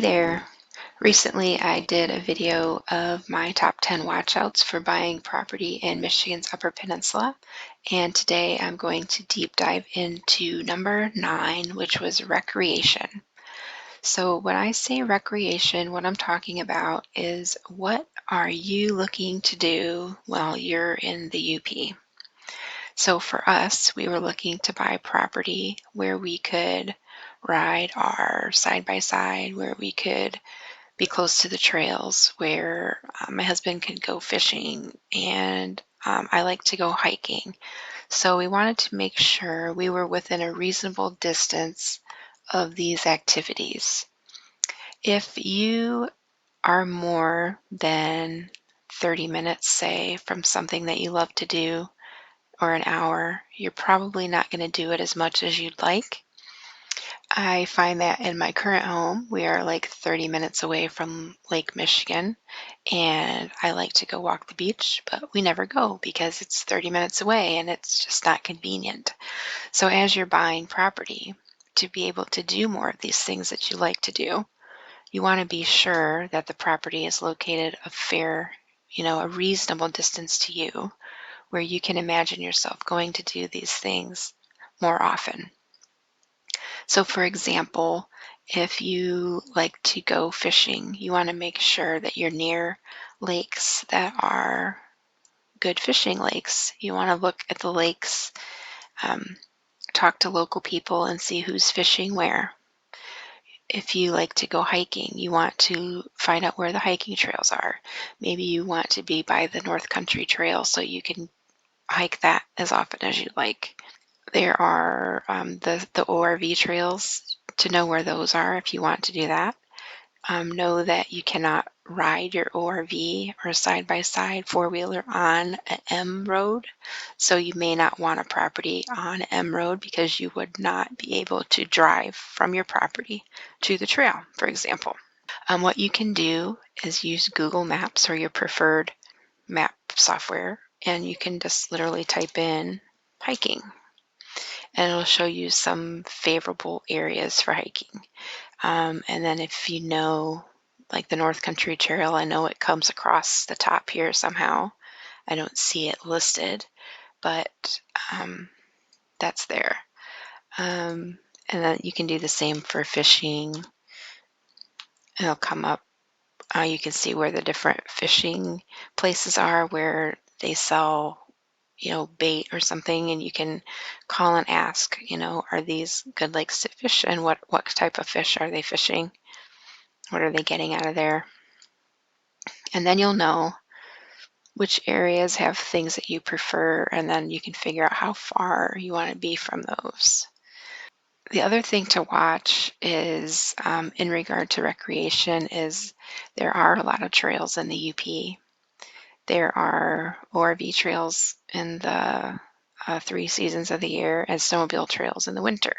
there. Recently, I did a video of my top 10 watchouts for buying property in Michigan's Upper Peninsula, and today I'm going to deep dive into number 9, which was recreation. So when I say recreation, what I'm talking about is what are you looking to do while you're in the UP? So for us, we were looking to buy property where we could ride our side-by-side, where we could be close to the trails, where my husband could go fishing, and I like to go hiking. So we wanted to make sure we were within a reasonable distance of these activities. If you are more than 30 minutes, say, from something that you love to do, or an hour, you're probably not going to do it as much as you'd like. I find that in my current home, we are like 30 minutes away from Lake Michigan, and I like to go walk the beach, but we never go because it's 30 minutes away and it's just not convenient. So as you're buying property, to be able to do more of these things that you like to do, you want to be sure that the property is located a fair, a reasonable distance to you, where you can imagine yourself going to do these things more often. So for example, if you like to go fishing, you want to make sure that you're near lakes that are good fishing lakes. You want to look at the lakes, talk to local people and see who's fishing where. If you like to go hiking, you want to find out where the hiking trails are. Maybe you want to be by the North Country Trail so you can hike that as often as you like. There are the ORV trails, to know where those are if you want to do that. Know that you cannot ride your ORV or side-by-side four-wheeler on an M road, so you may not want a property on M road because you would not be able to drive from your property to the trail, for example. What you can do is use Google Maps or your preferred map software, and you can just literally type in hiking, and it'll show you some favorable areas for hiking. And then if you know, like the North Country Trail, I know it comes across the top here somehow. I don't see it listed, but that's there. And then you can do the same for fishing. It'll come up. You can see where the different fishing places are, where they sell bait or something, and you can call and ask, are these good lakes to fish, and what type of fish are they fishing? What are they getting out of there? And then you'll know which areas have things that you prefer, and then you can figure out how far you want to be from those. The other thing to watch is, in regard to recreation, is there are a lot of trails in the UP. There are ORV trails in the 3 seasons of the year and snowmobile trails in the winter.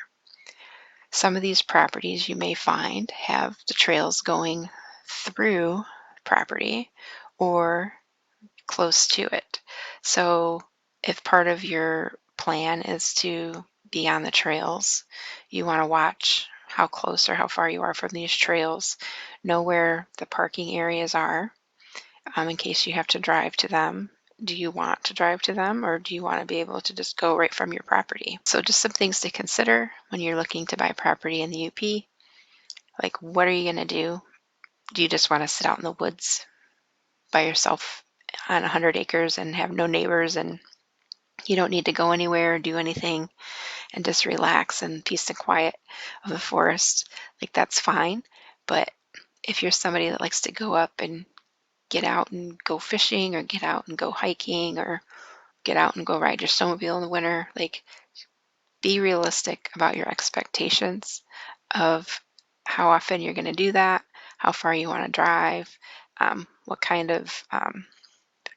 Some of these properties you may find have the trails going through property or close to it. So if part of your plan is to be on the trails, you want to watch how close or how far you are from these trails, know where the parking areas are, in case you have to drive to them. Do you want to drive to them, or do you want to be able to just go right from your property? So just some things to consider when you're looking to buy property in the UP. Like, what are you going to do? Do you just want to sit out in the woods by yourself on 100 acres and have no neighbors, and you don't need to go anywhere or do anything, and just relax in peace and quiet of the forest? Like, that's fine. But if you're somebody that likes to go up and get out and go fishing, or get out and go hiking, or get out and go ride your snowmobile in the winter, like, be realistic about your expectations of how often you're going to do that, how far you want to drive, what kind of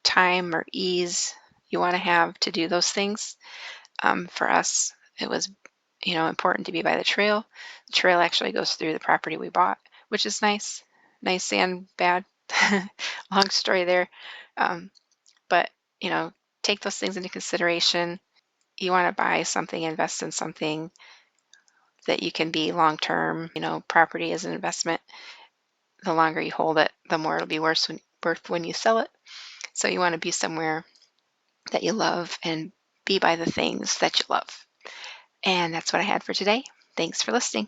time or ease you want to have to do those things. For us, it was important to be by the trail. The trail actually goes through the property we bought, which is nice and bad. Long story there. But take those things into consideration. You want to buy something, invest in something that you can be long term. Property is an investment. the longer you hold it, the more it'll be worth when you sell it. So you want to be somewhere that you love and be by the things that you love. And that's what I had for today. Thanks for listening.